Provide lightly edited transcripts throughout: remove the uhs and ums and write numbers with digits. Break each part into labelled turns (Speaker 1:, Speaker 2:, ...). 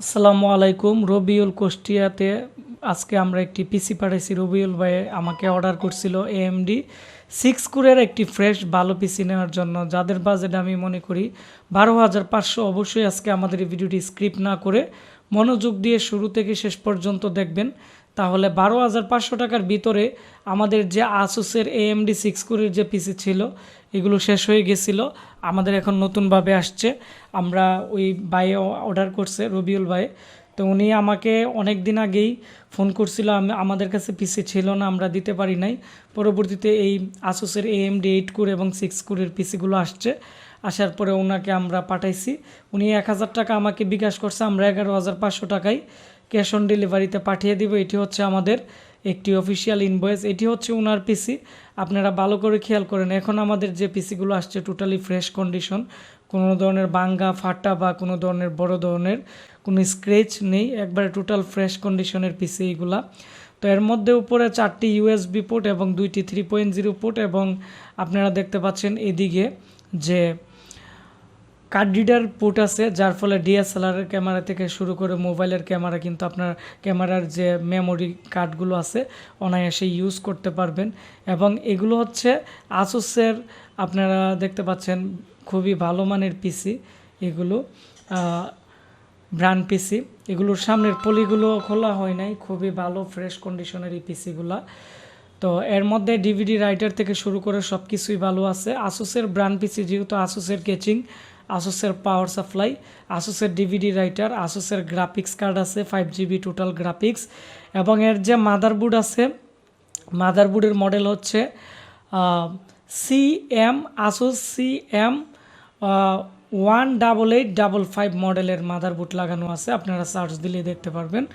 Speaker 1: আসসালামু আলাইকুম। রবিউল কুষ্টিয়াতে আজকে আমরা একটি পিসি পাঠাইছি। রবিউল ভাই আমাকে অর্ডার করছিল AMD 6 কোরের একটি ফ্রেশ ভালো পিসি নেওয়ার জন্য, যাদের বাজেট আমি মনে করি 12,500। অবশ্যই আজকে আমাদের এই ভিডিওটি স্ক্রিপ্ট না করে মনোযোগ দিয়ে শুরু থেকে শেষ পর্যন্ত দেখবেন, তাহলে 12,500 টাকার ভিতরে আমাদের যে আসুসের AMD 6 কোরের যে পিসি ছিল এগুলো শেষ হয়ে গেছিলো। আমাদের এখন নতুনভাবে আসছে। আমরা ওই ভাই অর্ডার করছে রবিউল ভাই, তো উনি আমাকে অনেক দিন আগেই ফোন করছিল। আমাদের কাছে পিসি ছিল না, আমরা দিতে পারি নাই। পরবর্তীতে এই আসুসের AMD 8 কোর এবং 6 কোরের পিসিগুলো আসছে। আসার পরে ওনাকে আমরা পাঠাইছি। উনি 1,000 টাকা আমাকে বিকাশ করছে, আমরা 11,500 টাকায় ক্যাশ অন ডেলিভারিতে পাঠিয়ে দিব। এটি হচ্ছে আমাদের একটি অফিসিয়াল ইনভয়েস। এটি হচ্ছে ওনার পিসি। আপনারা ভালো করে খেয়াল করেন, এখন আমাদের যে পিসিগুলো আসছে টোটালি ফ্রেশ কন্ডিশন, কোনো ধরনের ভাঙ্গা ফাটা বা কোনো ধরনের বড় ধরনের কোনো স্ক্র্যাচ নেই, একবারে টোটাল ফ্রেশ কন্ডিশনের পিসি এইগুলা। তো এর মধ্যে উপরে 4টি USB পোর্ট এবং 2টি 3.0 পোর্ট, এবং আপনারা দেখতে পাচ্ছেন এদিকে যে কার্ড রিডার পোর্ট আছে, যার ফলে DSLR-এর ক্যামেরা থেকে শুরু করে মোবাইলের ক্যামেরা কিন্তু আপনার ক্যামেরার যে মেমোরি কার্ডগুলো আছে অনায়াসে ইউজ করতে পারবেন। এবং এগুলো হচ্ছে আসুসের, আপনারা দেখতে পাচ্ছেন খুবই ভালো মানের পিসি এগুলো, ব্র্যান্ড পিসি। এগুলোর সামনের পলিগুলো খোলা হয় নাই, খুবই ভালো ফ্রেশ কন্ডিশনের এই পিসিগুলা। তো এর মধ্যে DVD রাইটার থেকে শুরু করে সব কিছুই ভালো আছে। আসুসের ব্র্যান্ড পিসি যেহেতু আসুসের কেচিং, আসুসের পাওয়ার সাপ্লাই, আসুসের DVD রাইটার, আসুসের গ্রাফিক্স কার্ড আছে 5GB টোটাল গ্রাফিক্স, এবং এর যে মাদারবোর্ড আছে, মাদারবোর্ডের মডেল হচ্ছে আসুস CM 18855 মডেলের মাদারবোর্ড লাগানো আছে। আপনারা সার্চ দিলে দেখতে পারবেন।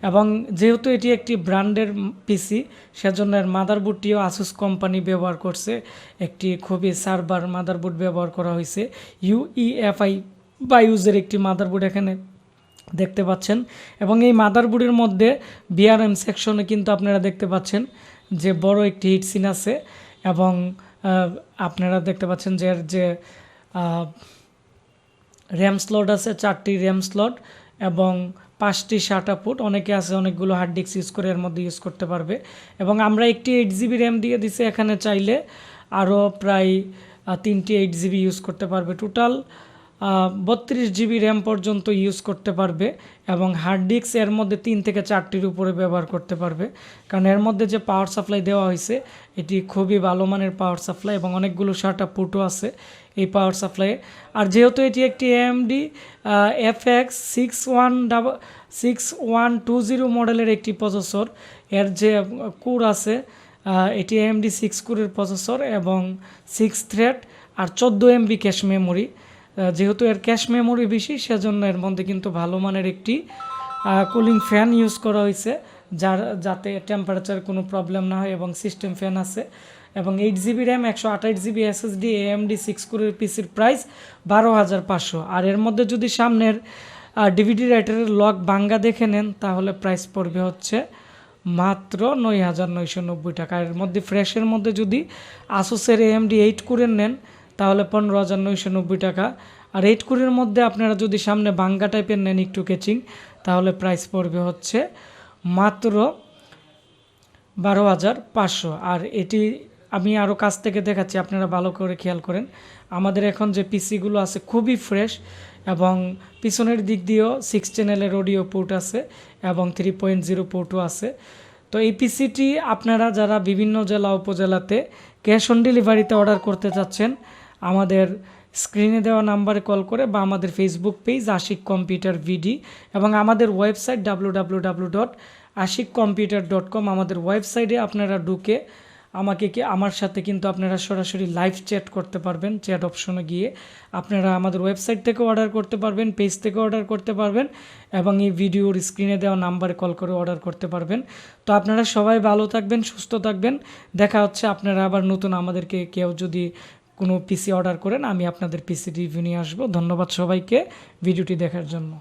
Speaker 1: এবং যেহেতু এটি একটি ব্র্যান্ডের পিসি, সেজন্য এর মাদারবোর্ডটিও আসুস কোম্পানি ব্যবহার করছে। একটি খুবই সার্ভার মাদারবোর্ড ব্যবহার করা হয়েছে, UEFI বায়ুজের একটি মাদারবোর্ড এখানে দেখতে পাচ্ছেন। এবং এই মাদারবোর্ডের মধ্যে BRM সেকশনে কিন্তু আপনারা দেখতে পাচ্ছেন যে বড় একটি হিটসিন আছে, এবং আপনারা দেখতে পাচ্ছেন যে এর যে র্যাম স্লট আছে 4টি র্যাম স্লট এবং 5টি SATA পোর্ট। অনেকে আছে অনেকগুলো হার্ড ডিস্ক ইউজ করে এর মধ্যে ইউজ করতে পারবে। এবং আমরা একটি 8GB র্যাম দিয়ে দিছি, এখানে চাইলে আরও প্রায় 3টি 8GB ইউজ করতে পারবে। টোটাল 32GB র্যাম পর্যন্ত ইউজ করতে পারবে। এবং হার্ড ডিস্ক এর মধ্যে 3 থেকে 4টির উপরে ব্যবহার করতে পারবে, কারণ এর মধ্যে যে পাওয়ার সাপ্লাই দেওয়া হয়েছে এটি খুবই ভালো মানের পাওয়ার সাপ্লাই, এবং অনেকগুলো SATA পোর্টও আছে এই পাওয়ার সাপ্লাইয়ে। আর যেহেতু এটি একটি AMD FX 6120 মডেলের একটি প্রসেসর, এর যে কোর আছে এটি AMD 6 কোরের প্রসেসর এবং 6 থ্রেড আর 14 MB ক্যাশ মেমোরি। যেহেতু এর ক্যাশ মেমোরি বেশি, সেজন্য এর মধ্যে কিন্তু ভালো মানের একটি কুলিং ফ্যান ইউজ করা হয়েছে, যাতে টেম্পারেচার কোনো প্রবলেম না হয়, এবং সিস্টেম ফ্যান আছে। এবং 8GB RAM 128GB SSD AMD 6 কোরের পিসির প্রাইস 12,500। আর এর মধ্যে যদি সামনের DVD রাইটারের লক ভাঙ্গা দেখে নেন তাহলে প্রাইস পড়বে হচ্ছে মাত্র 9,990 টাকা। এর মধ্যে ফ্রেশের মধ্যে যদি আসুসের AMD 8 কোরের নেন তাহলে 15,990 টাকা। আর 8 কোরের মধ্যে আপনারা যদি সামনে ভাঙ্গা টাইপের নেন একটু কেচিং, তাহলে প্রাইস পড়বে হচ্ছে মাত্র 12,500। আর এটি আমি আরও কাছ থেকে দেখাচ্ছি, আপনারা ভালো করে খেয়াল করেন। আমাদের এখন যে পিসিগুলো আছে খুবই ফ্রেশ, এবং পিছনের দিক দিয়েও 6 চ্যানেলের অডিও পোর্ট আছে এবং 3.0 পোর্টও আছে। তো এই পিসিটি আপনারা যারা বিভিন্ন জেলা উপজেলাতে ক্যাশ অন ডেলিভারিতে অর্ডার করতে চাচ্ছেন, আমাদের স্ক্রিনে দেওয়া নাম্বারে কল করে বা আমাদের ফেসবুক পেজ আশিক কম্পিউটার ভিডি এবং আমাদের ওয়েবসাইট www.ashikcomputer.com, আমাদের ওয়েবসাইটে আপনারা ঢুকে আমার সাথে কিন্তু আপনারা সরাসরি লাইভ চ্যাট করতে পারবেন। চ্যাট অপশনে গিয়ে আপনারা আমাদের ওয়েবসাইট থেকে অর্ডার করতে পারবেন, পেজ থেকে অর্ডার করতে পারবেন, এবং এই ভিডিওর স্ক্রিনে দেওয়া নাম্বারে কল করে অর্ডার করতে পারবেন। তো আপনারা সবাই ভালো থাকবেন, সুস্থ থাকবেন। দেখা হচ্ছে। আপনারা আবার নতুন আমাদেরকে কেউ যদি কোনো পিসি অর্ডার করেন, আমি আপনাদের পিসি রিভিউ নিয়ে আসবো। ধন্যবাদ সবাইকে ভিডিওটি দেখার জন্য।